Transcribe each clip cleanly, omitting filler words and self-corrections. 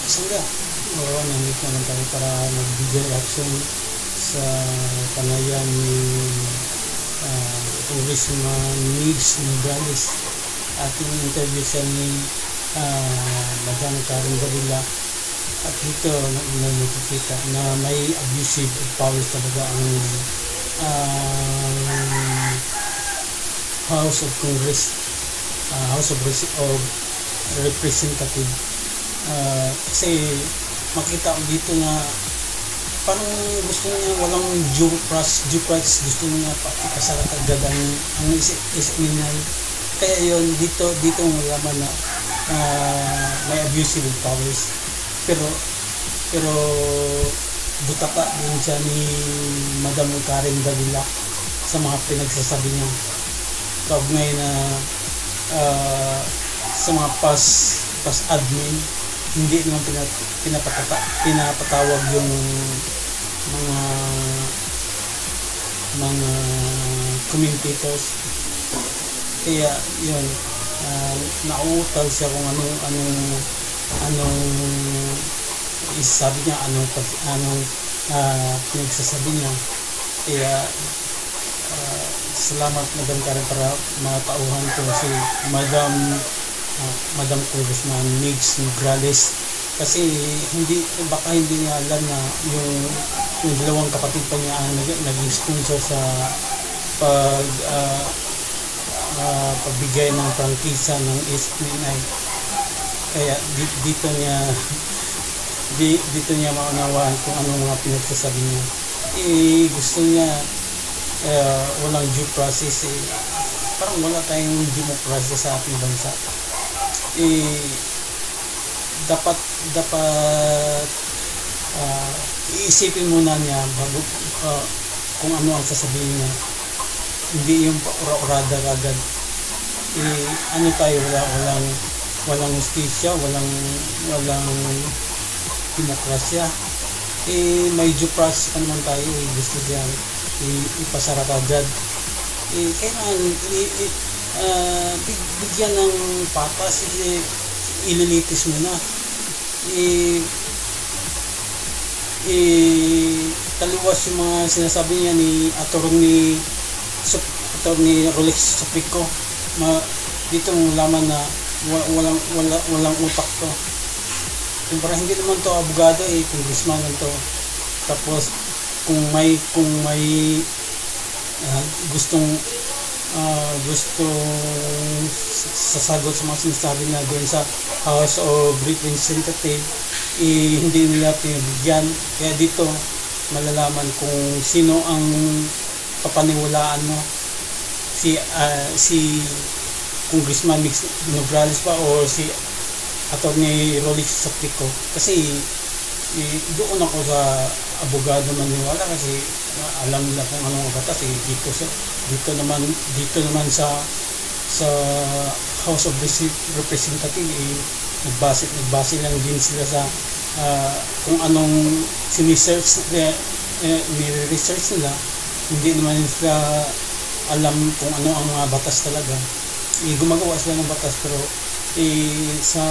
Sangga. Oo, nandito naman tayo para magbigay reaction sa panayan ni Cngressman Migs Nograles. Ating interview siya ni Madam Karen Davila. At dito nakikita na may abusive of powers talaga ang House of Congress, House of Representative. Kasi makita ko dito na parang gusto niya walang due process, gusto niya ipasarat agad ang isip niya. Kaya yun, dito malaman na may abusive of powers. Pero butata din siya ni Madam Karen Davila sa mga pinagsasabi niya kaugnay na sa mga past admin. Hindi naman pinapatawag yung mga commentators. Kaya yun, nauutal siya kung anong isabi niya, anong pinagsasabi niya. Kaya salamat Madam Karen para matauhan ko si Madam Cngressman Migs Nograles, kasi baka hindi niya alam na yung dalawang kapatid pa niya ang naging sponsor sa pagbigay ng prangkisa ng SPNI. Kaya dito niya maunawaan kung anong mga pinagsasabi niya. Gusto niya walang due process. Parang wala tayong demokrasya sa ating bansa. Dapat iisipin muna niya bago kung ano ang sasabihin niya. Hindi yung ura-urada agad. Tayo, walang justisya, walang demokrasya. May due process pa naman tayo. Gusto niya ipasara agad. Kailangan bigyan ng patas, ililitis mo na. Taliwas yung mga sinasabi niya ni Atty. Rolex Suplico. Dito mong laman na walang utak to. Kumpara hindi naman to abogado, congressman lang to. Tapos kung may gustong sasagot sa mga sinasabi na doon sa House of Representative, hindi nila pinabigyan. Kaya dito malalaman kung sino ang papaniwalaan mo, si Cngressman Migs Nograles pa o si Atty. Rolex Suplico. Kasi doon ako sa abogado maniwala, kasi alam nila kung anong batas. Dito naman sa House of Representative, nagbase lang din sila sa kung anong sinisearch ni-research nila. Hindi naman sila alam kung ano ang mga batas talaga. Gumagawa sila ng batas, pero sa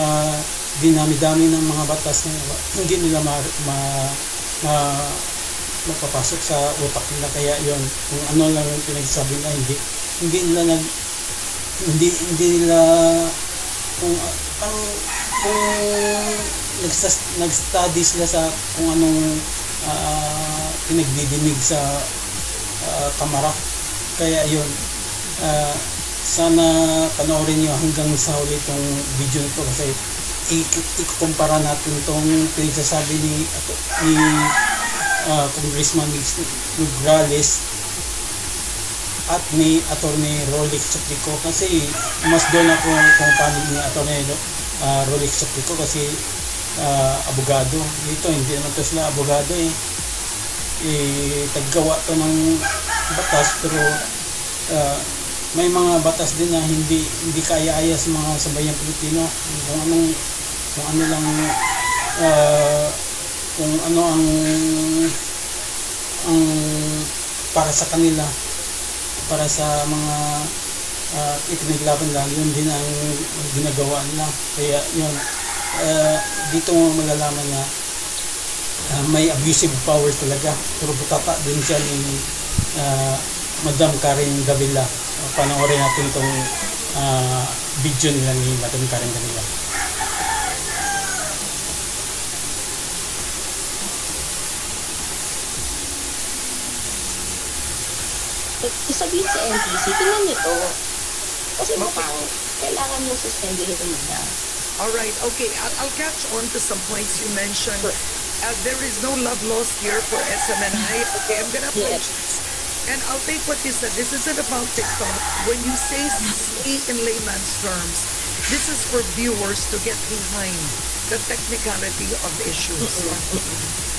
dinami-dami ng mga batas na hindi nila mapapasok sa utak nila. Kaya yon, kung ano lang yung pinagsasabi na hindi nila kung nag-study sila sa kung anong pinagdidinig sa kamara. Kaya yun, sana panoorin nyo hanggang sa huli itong video nito, kasi ikukumpara natin itong pinagsasabi ni Cngressman Migs Nograles at ni Atty. Rolex Suplico. Kasi mas doon ako kung paano ni Atty. Rolex Suplico, kasi abogado. Dito hindi naman to sila abogado, taggawa to ng batas, pero may mga batas din na hindi kaya-aya sa mga sabayang Pilipino. Kung ano ang para sa kanila, para sa mga ipinaglaban lang, yun din ang ginagawa nila. Kaya yun, dito mo malalaman na may abusive power talaga. Pero butata din siya ni Madam Karen Davila. Panoorin natin itong video nila ni Madam Karen Davila. Isabihin sa NTC, tingnan nyo to. Kasi mukhang kailangan yung suspendihin muna. Alright, okay. I'll catch on to some points you mentioned. Sure. There is no love lost here for SMNI. Okay, I'm gonna approach this. And I'll take what you said. This isn't about TikTok. When you say in layman's terms, this is for viewers to get behind the technicality of issues.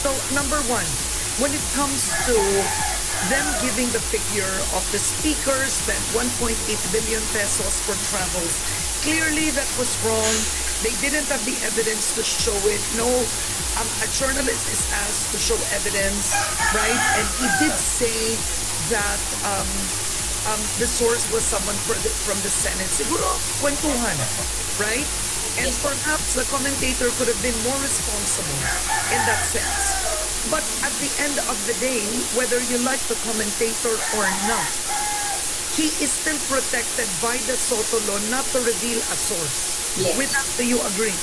So, number one, when it comes to them giving the figure of the speaker spent 1.8 billion pesos for travels, clearly that was wrong. They didn't have the evidence to show it. No, a journalist is asked to show evidence, right? And he did say that the source was someone from the Senate. Siguro, kwentuhan, right? And perhaps the commentator could have been more responsible in that sense. But at the end of the day, whether you like the commentator or not, he is still protected by the SOTO law not to reveal a source. Yes. With that, do you agree?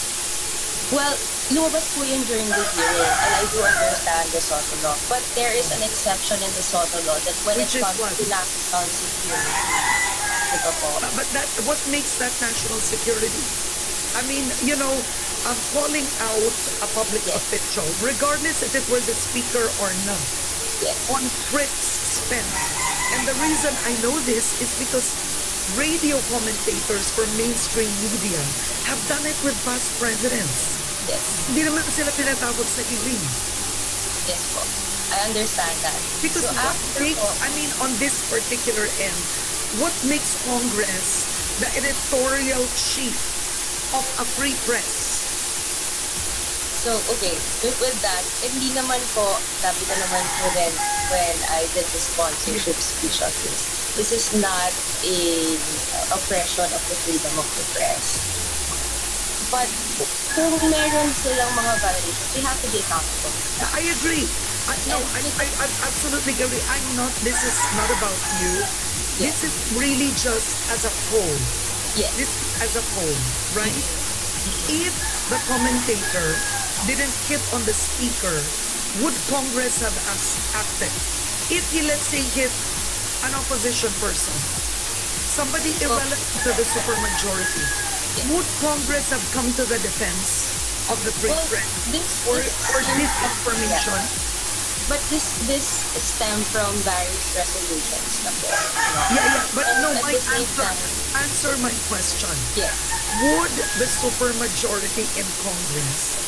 Well, lumabas po yun during the hearing, and I do understand the SOTO law. But there is an exception in the SOTO law that when Which it is comes what? to national security, ito po. But what makes that national security? I mean, calling out a public official, regardless if it were the speaker or not, on trips spent. And the reason I know this is because radio commentators for mainstream media have done it with past presidents. Yes. Hindi naman sila pinatawag sa hearing. Yes po. I understand that. Because so what after makes, po, on this particular end, what makes Congress the editorial chief of a free press? So, okay, with that, hindi naman po, sabi ko naman po rin when I did the sponsorship speech of this, this is not a oppression of the freedom of the press. But kung meron silang mga violations, they have to be accountable. I agree. I absolutely agree. This is not about you. Yeah. This is really just as a whole. Yes. This is as a whole, right? If the commentator didn't hit on the speaker, would Congress have acted? If he, let's say, hit an opposition person, somebody irrelevant to the supermajority, would Congress have come to the defense of the free press or disinformation? But this stem from various resolutions na po. Yeah. But no, And my at the same answer my question. Yes. Would the supermajority in Congress,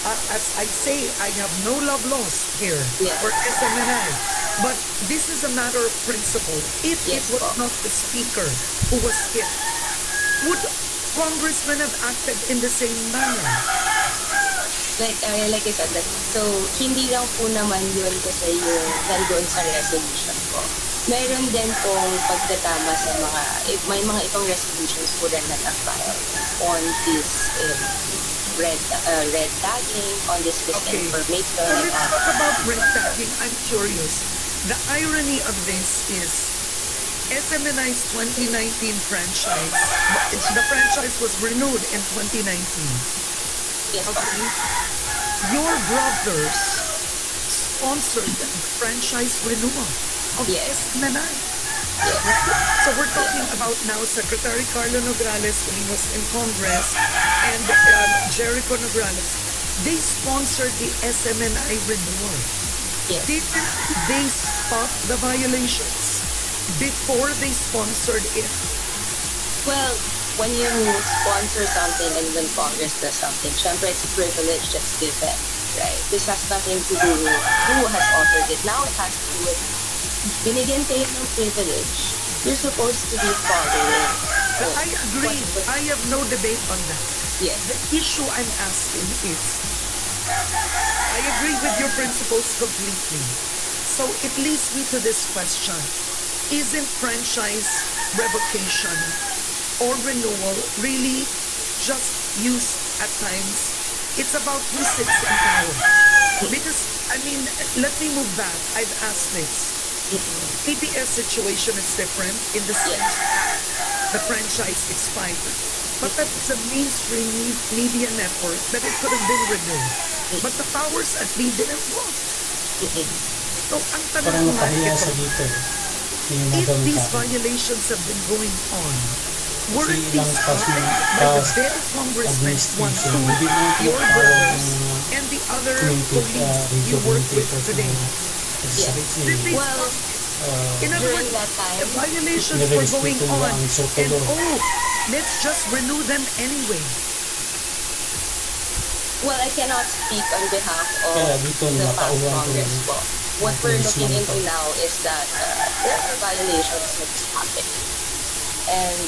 as I say, I have no love lost here for SMNI, but this is a matter of principle. If it was not the speaker who was hit, would congressmen have acted in the same manner? Like I said, so hindi lang po naman yun kasi yung nandoon sa resolution po. Meron din pong pagkatama sa may mga ibang resolutions po rin na na-file on this red tagging, on this misinformation. So let's talk about red tagging. I'm curious. The irony of this is SMNI's 2019 franchise, the franchise was renewed in 2019. Yes, okay. Your brothers sponsored the franchise renewal of SMNI. Yes. So we're talking about now Secretary Carlo Nograles when he was in Congress and Jericho Nograles. They sponsored the SMNI renewal. Yes. Didn't they spot the violations before they sponsored it? Well, when you sponsor something and when Congress does something, syempre it's a privilege that's given, right? This has nothing to do with who has authored it. Now it has to do with binigyan kayo ng privilege. You're supposed to be following. I agree. I have no debate on that. Yes. The issue I'm asking is, I agree with your principles completely. So it leads me to this question. Isn't franchise revocation or renewal really just used at times, it's about who sits in power. Because, I mean, let me move back. I've asked this. PBS situation is different in the sense that the franchise expired. But that's a mainstream media network that it could have been renewed. But the powers at be didn't want. So, ang Parang tanong nga napahiya sa ito, dito eh. Hindi yung if magawin these ka. violations have been going on, were Kasi these ilang pas tried na by the pas very congressmen, one, administration, two, hindi na your tinatawag brothers, ng mga and the other community, police you radio work with commentators today? na nagsasabi Did they Well, stop? uh, In other during words, that time, the violations were going nirerespeto on, nila ang and sotolo. let's just renew them anyway. well, I cannot speak on behalf of Kaya dito the past natauhan ko Congress po. What we're looking into now is that there are violations that's happening. And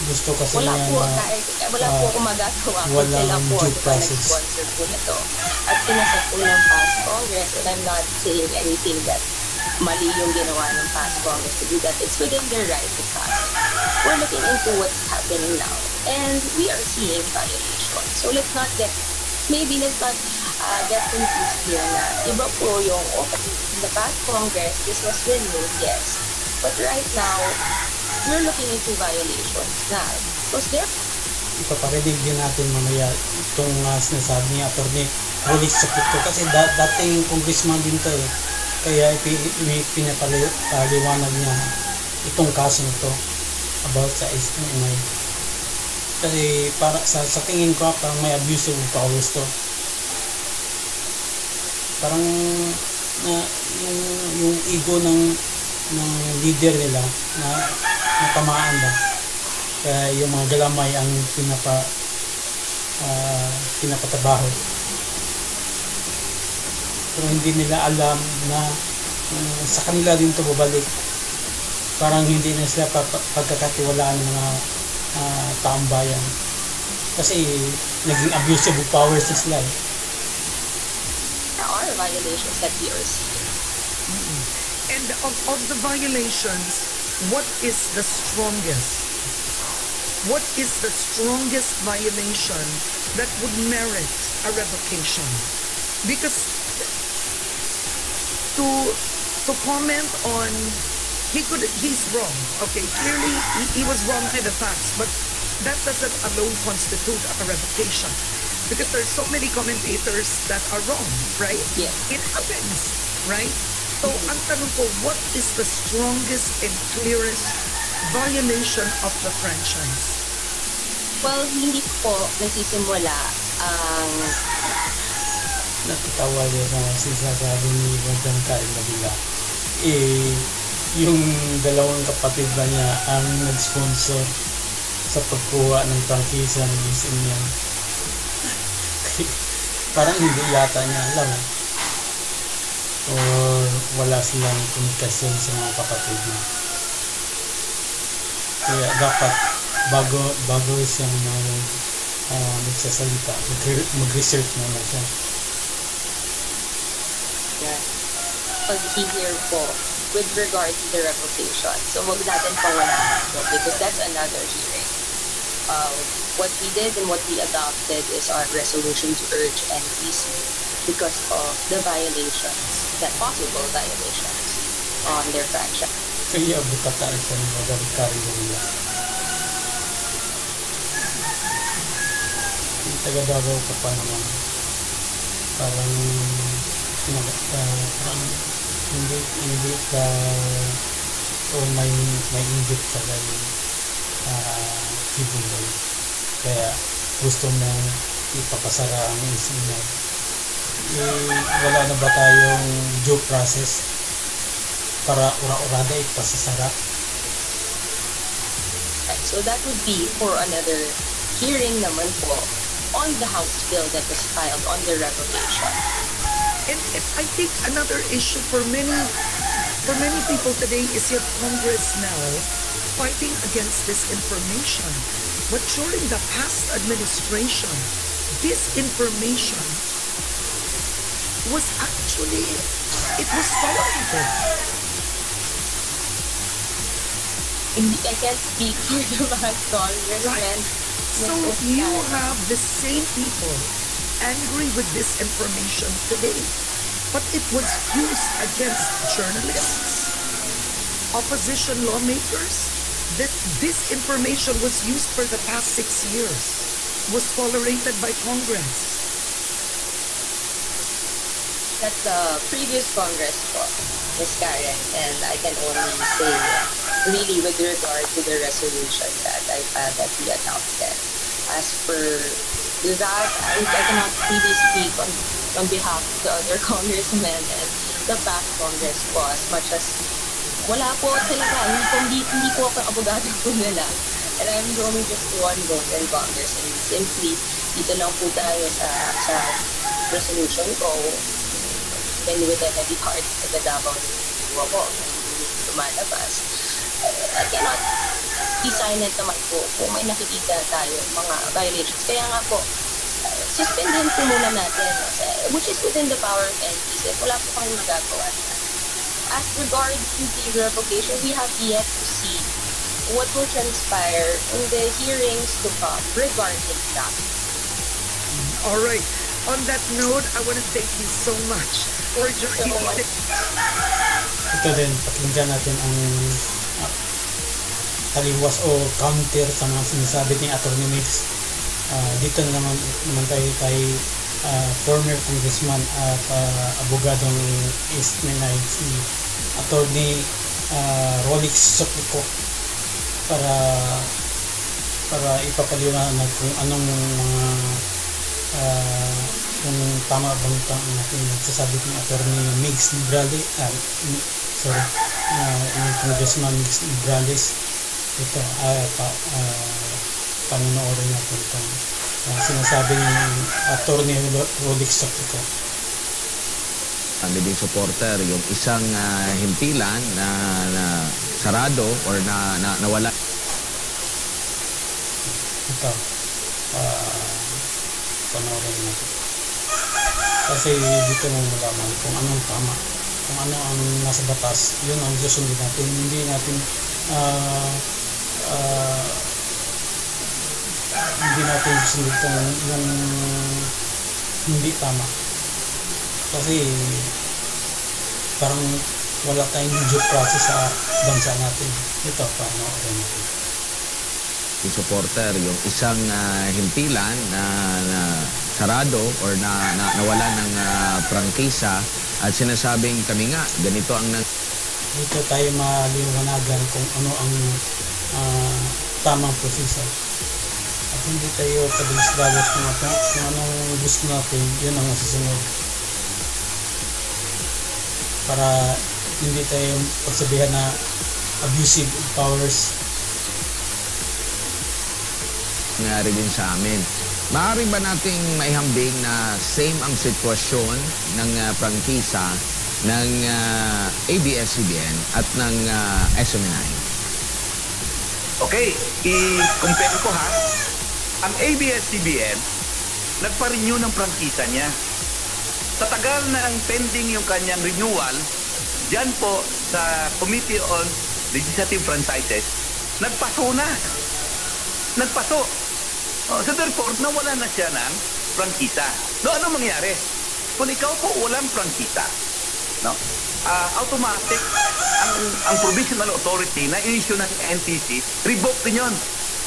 gusto kasi wala niya po, na wala po akong magagawa kung walang sila po due ang process. nag-sponsor po nito. At pinasa po ng past Congress, and I'm not saying anything that mali yung ginawa ng past Congress to do that. It's within their right to pass. We're looking into what's happening now, and we are seeing violations. So let's not get confused here na iba po yung, okay, in the past Congress, this was renewed, yes. But right now, we're looking into violations na. Because there ipaparinig din natin mamaya itong sinasabi ni Atty. Rolex Suplico kasi dating congressman din to eh. Kaya pinapaliwanag niya itong kaso nito about sa SMNI. Kasi para sa tingin ko parang may abuse of powers to. Parang yung ego ng leader nila na natamaan ba. Kaya yung mga galamay ang pinapatabaho. Pero hindi nila alam na sa kanila din ito babalik. Parang hindi na sila pagkakatiwalaan ng mga taong bayan. Kasi naging abusive of powers na sila. are violations that we are seeing. And of the violations, what is the strongest? What is the strongest violation that would merit a revocation? Because to comment on he's wrong. Okay, clearly he was wrong by the facts, but that doesn't alone constitute a revocation. Because there's so many commentators that are wrong, right? Yes. It happens, right? So, ang tanong ko, what is the strongest and clearest violation of the franchise? Well, hindi po nagsisimula ang Nakatawa din na sinasabi ni Madam Kain Nabila. Yung dalawang kapatid ba niya ang nag-sponsor sa pagkuha ng prangkisa ng SM niya. Parang hindi yata niya alam. Or wala silang komunikasyon sa mga kapatid niya. Kaya dapat bago siyang magsasalita, mag-research muna siya. pag-hear po with regard to the revocation. So, wag natin pangalanan po because that's another hearing. What we did and what we adopted is our resolution to urge NPC because of the violations, the possible violations on their franchise. Kaya Butata ito ng magalikaryo nila. Yung taga Davao ka pa naman. Parang hindi ka may inggit ka dahil hibulay. Kaya gusto mo ipapasara ang isip mo. Wala na ba tayong due process para ura-urada ipasasara? Right, so that would be for another hearing naman po on the House bill that was filed on the revocation. And I think another issue for many people today is your Congress now fighting against disinformation. But during the past administration, disinformation was actually, it was tolerated. I can't speak for the past Congressman, So you have the same people angry with this information today, but it was used against journalists, opposition lawmakers, that this information was used for the past 6 years, was tolerated by Congress. That's the previous Congress po, Ms. Karen, and I can only say really with regard to the resolution that I filed that we announced then. As for that, I cannot really speak on behalf of the other congressmen and the past Congress po, as much as wala po talaga, hindi po ako abogado po nila. And I'm only just one vote in Congress, and simply dito lang po tayo sa resolution ko, then with a heavy heart sa Davao ako, lumalabas. I cannot be silent naman po kung may nakikita tayo mga violations. Kaya nga po, suspendin po muna natin, which is within the power of NPC. Wala po kami magagawa. As regards to the revocation, we have yet to see what will transpire in the hearings to come regarding that. All right. On that note, I want to thank you so much for joining me. Ito din, pakinggan natin ang taliwas o counter sa mga sinasabi ni Atty. Migs. Dito naman tayo kay former congressman at abogadong East Menay, si Atty. Rolex Suplico, para ipapaliwanag kung anong mga kung tama bang natin nagsasabi ng Atty. Migs Nograles, yung Congressman Migs Nograles. Ito, panunoodin natin itong sinasabi ni Atty. Rolex Suplico. Ang leading supporter, yung isang himpilan na sarado or na nawala. Ito, panoorin natin. Kasi dito mo malaman kung anong tama, kung ano ang nasa batas, yun ang susundin natin. Hindi natin susundin kung hindi tama. Kasi parang wala tayong due process sa bansa natin. Ito, panoorin natin. Yung supporter, yung isang himpilan na sarado or nawala ng prangkisa at sinasabing kami nga, ganito ang Dito tayo maliwanagan kung ano ang tamang proseso. At hindi tayo padalos-dalos kung anong gusto natin, yun ang masusunod. Para hindi tayo pagsabihan na abusive powers. nangyari din sa amin. Maaari ba nating maihambing na same ang sitwasyon ng prangkisa ng ABS-CBN at ng SMNI? Okay, i-compare ko ha. Ang ABS-CBN, nagpa-renew ng prangkisa niya. Sa tagal na ang pending yung kanyang renewal, dyan po sa Committee on Legislative Franchises, nagpaso na. Nagpaso. So therefore, nawala na siya ng prangkisa. No, ano mangyari? Kung ikaw po walang prangkisa, no? Automatic ang provisional authority na issue ng NTC, revoke din yun.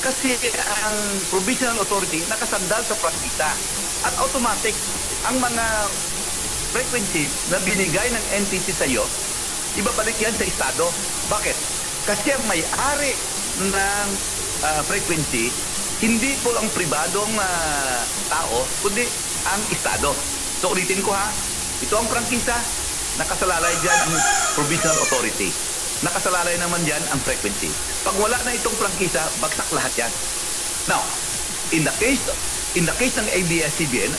Kasi ang provisional authority nakasandal sa prangkisa. At automatic, ang mga frequencies na binigay ng NTC sa iyo, ibabalik yan sa Estado. Bakit? Kasi ang may-ari ng frequency, hindi po ang pribadong tao, kundi ang Estado. So ulitin ko ha, ito ang prangkisa, nakasalalay dyan ang provisional authority. Nakasalalay naman dyan ang frequency. Pag wala na itong prangkisa, bagsak lahat yan. Now, in the case ng ABS-CBN,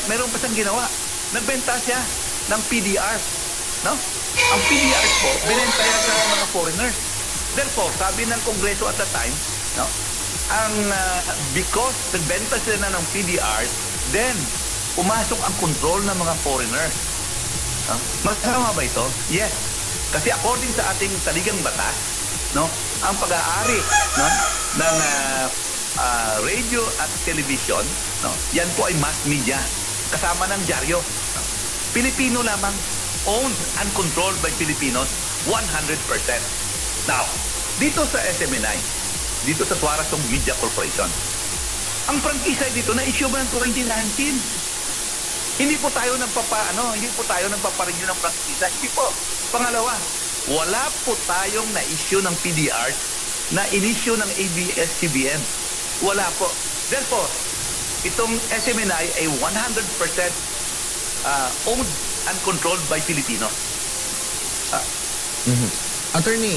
mayroon pa siyang ginawa. Nagbenta siya ng PDR. No? Ang PDR po, binenta yan sa mga foreigners. Therefore, sabi ng Kongreso at the time, no, because nagbenta sila na ng PDR, then pumasok ang control ng mga foreigners. Masama ba ito? Yes. Kasi according sa ating saligang batas, no, ang pag-aari, no, ng radio at television, no, yan po ay mass media, kasama ng dyaryo. Pilipino lamang, owned and controlled by Filipinos, 100%. Now, dito sa SMNI, dito sa Suarezong Media Corporation, ang prangkisa dito na-issue ba ng 2019? Hindi po tayo nagpaparenew ng prangkisa. Hindi po. Pangalawa, wala po tayong na-issue ng PDR na in-issue ng ABS-CBN. Wala po. Therefore, itong SMNI ay 100% owned and controlled by Filipinos. Attorney,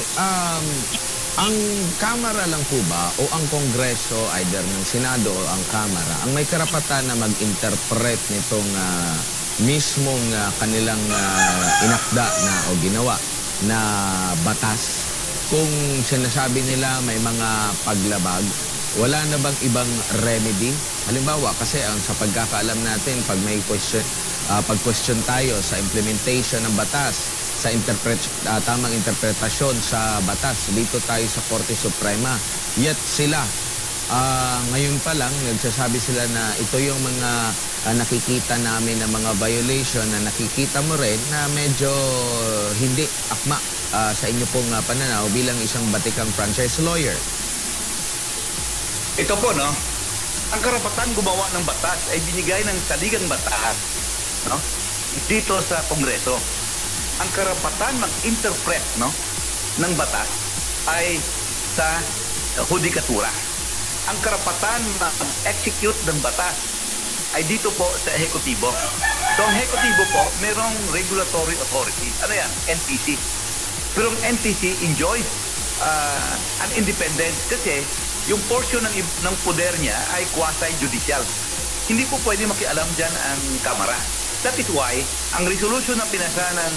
ang Kamara lang po ba o ang Kongreso, either ng Senado o ang Kamara, ang may karapatan na mag-interpret nitong mismong kanilang inakda na o ginawa na batas? Kung sinasabi nila may mga paglabag, wala na bang ibang remedy? Halimbawa, kasi ang sa pagkakaalam natin, pag may pag-question tayo sa implementation ng batas, sa tamang interpretasyon sa batas, dito tayo sa Korte Suprema. Yet sila, ngayon pa lang, nagsasabi sila na ito yung mga nakikita namin na mga violation na nakikita mo rin na medyo hindi akma sa inyo pong pananaw bilang isang batikang franchise lawyer. Ito po, no? Ang karapatan gumawa ng batas ay binigay ng saligang batas, no? Dito sa Kongreso. Ang karapatan mag-interpret, no, ng batas ay sa hudikatura. Ang karapatan mag-execute ng batas ay dito po sa ehekutibo. So ang ehekutibo po, merong regulatory authority. Ano yan? NTC. Pero ang NTC enjoys an independence kasi yung portion ng poder niya ay quasi-judicial. Hindi po pwede makialam dyan ang Kamara. That is why, ang resolution na pinasa ng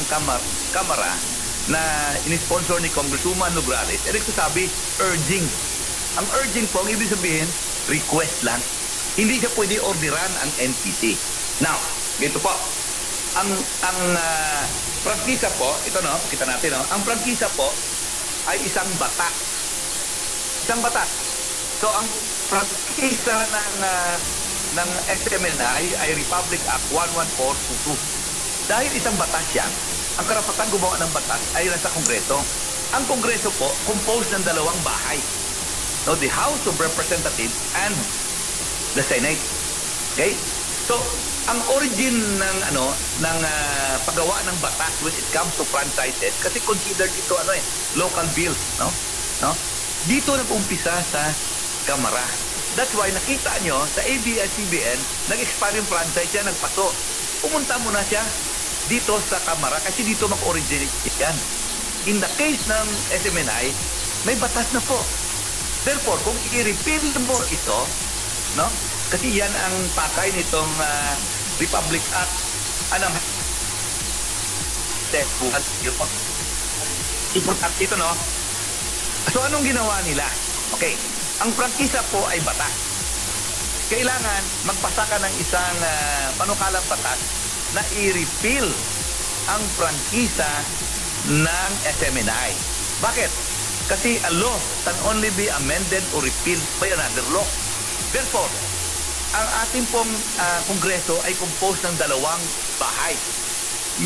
Kamara na inisponsor ni Congresswoman Nograles, ay nagsasabi, urging. Ang urging po, ang ibig sabihin, request lang. Hindi siya pwede orderan ang NTC. Now, ganito po. Ang prangkisa po, ito no, kita natin no, ang prangkisa po ay isang batas. Isang batas. So, ang prangkisa ng SMNI ay Republic Act 11422. Dahil isang batas yan, ang karapatan gumawa ng batas ay nasa Kongreso. Ang Kongreso po, composed ng dalawang bahay. No, the House of Representatives and the Senate. Okay? So, ang origin ng paggawa ng batas when it comes to franchises, kasi considered ito local bills, no? Dito nag-umpisa sa Kamara. That's why nakita nyo sa ABS-CBN, nag-expire yung franchise siya, nagpaso. Pumunta muna siya dito sa Kamara kasi dito mag-originate yan. In the case ng SMNI, may batas na po. Therefore, kung i-repeal mo ito, no? Kasi yan ang pakay nitong Republic Act. Importante ito, no? So, anong ginawa nila? Okay. Ang prangkisa po ay batas. Kailangan magpasa ka ng isang panukalang batas na i-repeal ang prangkisa ng SMNI. Bakit? Kasi a law can only be amended or repealed by another law. Therefore, ang ating pong Kongreso ay composed ng dalawang bahay.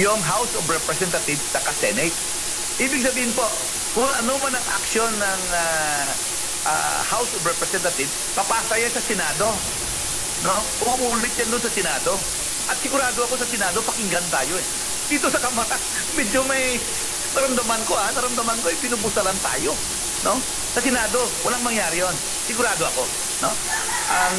Yung House of Representatives at Senate. Ibig sabihin po, kung ano man ang aksyon ng House of Representatives, papasa yan sa Senado. No? Uulit yan doon sa Senado. At sigurado ako sa Senado, pakinggan tayo eh. Dito sa Kamara, medyo may naramdaman ko pinubusalan tayo. No? Sa Senado, walang mangyari yon. Sigurado ako. No? Ang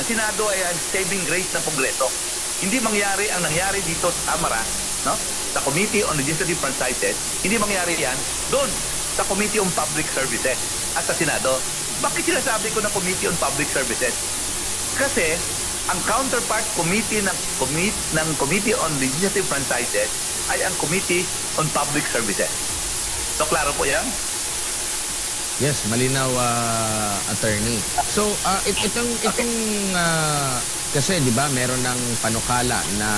Senado ay ang saving grace ng Kongreso. Hindi mangyari ang nangyari dito sa Kamara, no? Sa Committee on Legislative Franchises, hindi mangyari yan doon sa Committee on Public Services at sa Senado. Bakit sinasabi ko na Committee on Public Services? Kasi ang counterpart committee ng Committee on Legislative Franchises ay ang Committee on Public Services. So, klaro po yan? Yes, malinaw, attorney. So, itong kasi 'di ba, meron ng panukala na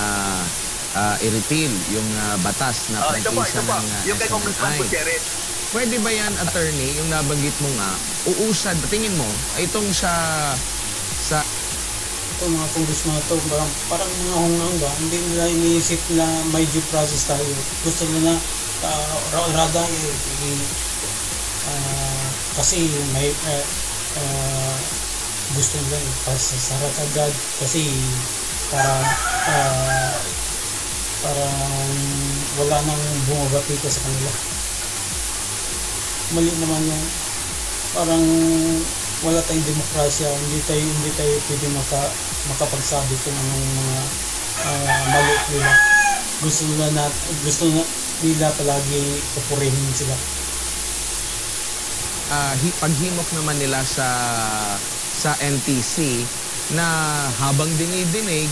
i-repeal yung batas na prangkisa ng yung kay Congressman SMNI. Gutierrez. pwede ba yan, attorney, yung nabanggit mo nga, uusad, tingin mo, itong sa Ito mga congressman na to, parang mga hunganga, hindi nila iniisip na may due process tayo. Gusto nila rada kasi may gusto nila pasasarat agad kasi para wala nang bumabati ka sa kanila. Mali naman yung parang wala tayong demokrasya, hindi tayo pwede makapagsabi kung anong mga mali nila. Gusto nila palagi papurihin sila. Paghimok naman nila sa NTC na habang dinidinig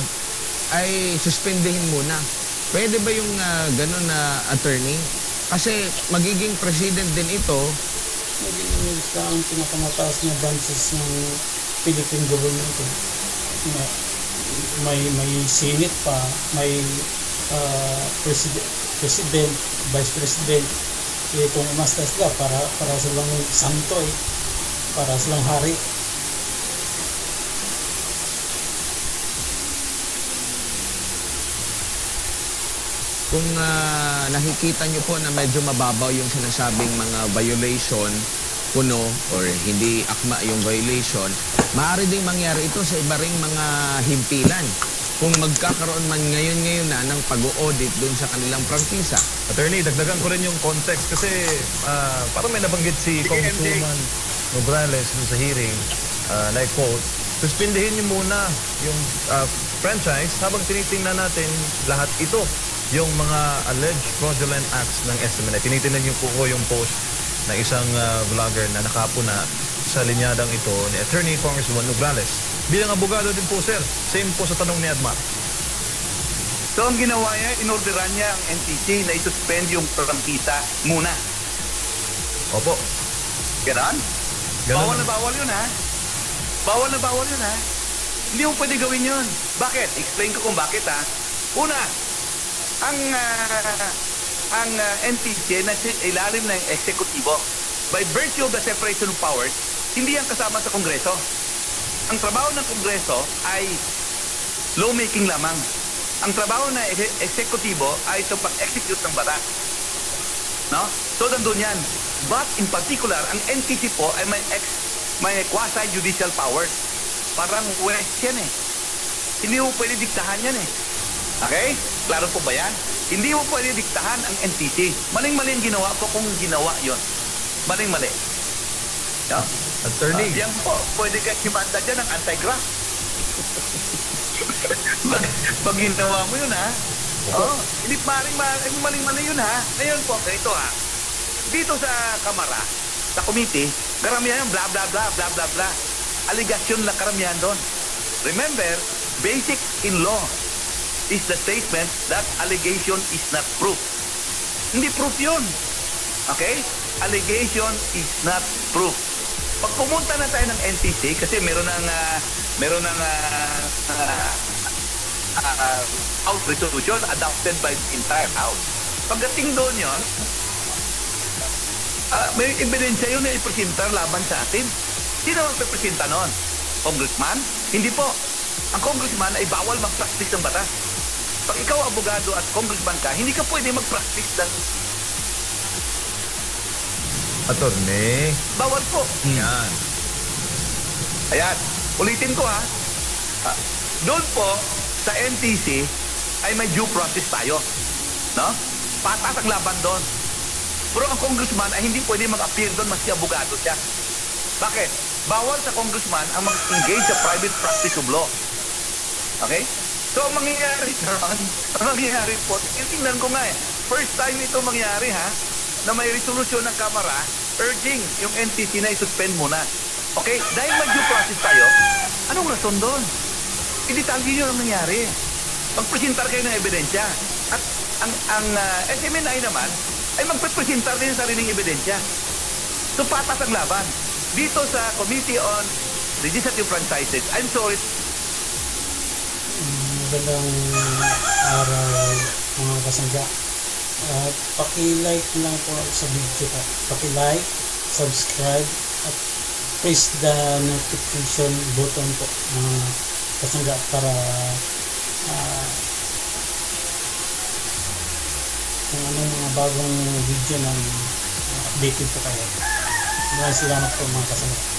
ay suspendehin muna. Pwede ba yung ganun na attorney? Kasi magiging president din ito. Magiging sa ang pinakamataas na branches ng Philippine government. May Senate pa, may president, vice president. Kung umasta sila para silang santo para silang hari. Kung nakikita nyo po na medyo mababaw yung sinasabing mga violation, puno or hindi akma yung violation, maaari ding mangyari ito sa iba ring mga himpilan. Kung magkakaroon man ngayon na ng pag-audit dun sa kanilang prangkisa. Attorney, dagdagan ko rin yung context kasi parang may nabanggit si Congresswoman Nograles sa hearing, na I-quote, suspindihin niyo muna yung franchise habang tinitingnan natin lahat ito, yung mga alleged fraudulent acts ng SMNI. Tinitingnan niyo po yung post ng isang vlogger na nakapuna sa linyadang ito ni Attorney Congresswoman Nograles. Bilang abogado din po, sir, same po sa tanong ni Admar. So ang ginawa niya, inorderan niya ang NTC na isuspend yung prangkisa muna. Opo. Ganon? Bawal na bawal yun, ha? Bawal na bawal yun, ha? Hindi mo pwede gawin yun. Bakit? Explain ko kung bakit, ha? Una, ang NTC na ilalim ng eksekutibo, by virtue of the separation of powers, hindi yan kasama sa Kongreso. Ang trabaho ng Kongreso ay lawmaking lamang. Ang trabaho ng eksekutibo ay ito pag-execute ng batas. No? So, nandun yan. But in particular, ang NTC po ay may quasi-judicial powers. Parang west yan eh. Hindi mo pwede diktahan yan eh. Okay? Klaro po ba yan? Hindi mo pwede diktahan ang NTC. Maling-mali ang ginawa ko kung ginawa yon. Maling-mali. Yeah. Attorney. Yan po, pwede ka kimanda dyan ng anti-graft. Pag ginawa mo yun, ha? Oo. Hindi maling-mali yun, ha? Ngayon po, ganito, ha? Dito sa Kamara, sa committee, karamihan yung bla bla bla bla bla bla. Allegation na karamihan doon. Remember, basic in law is the statement that allegation is not proof. Hindi proof yun. Okay? Allegation is not proof. Pag pumunta na tayo ng NTC, kasi meron ng House resolution adopted by the entire House. Pagdating doon yun, may ebidensya yun na ipresentar laban sa atin. Sino ang iprepresenta noon? Congressman? Hindi po. Ang congressman ay bawal mag-practice ng batas. Pag ikaw abogado at congressman ka, hindi ka pwede mag-practice ng Attorney. bawal po. Yan. Ayan. Ulitin ko, ha. Doon po, sa NTC, ay may due process tayo. No? Patas ang laban doon. Pero ang congressman ay hindi pwede mag-appear doon maski abogado siya. Bakit? Bawal sa congressman ang mag-engage sa private practice of law. Okay? So, ang mangyayari po, tingnan ko nga first time ito mangyari, ha, na may resolution ng Kamara urging yung NTC na i-suspend muna. Okay? Dahil mag-due process tayo, anong rason doon? I-detalye nyo ang nangyari. Magpresentar kayo ng ebidensya. At ang SMNI naman ay magpresentar din sa sariling ebidensya. So, patas ang laban. Dito sa Committee on Legislative Franchises, I'm sorry. Magandang araw mga kasangga. At paki-like lang po sa video ko. Paki-like, subscribe, at press the notification button po kasangga para kung anong mga bagong video ng updated po kayo. Maraming salamat po mga kasangga.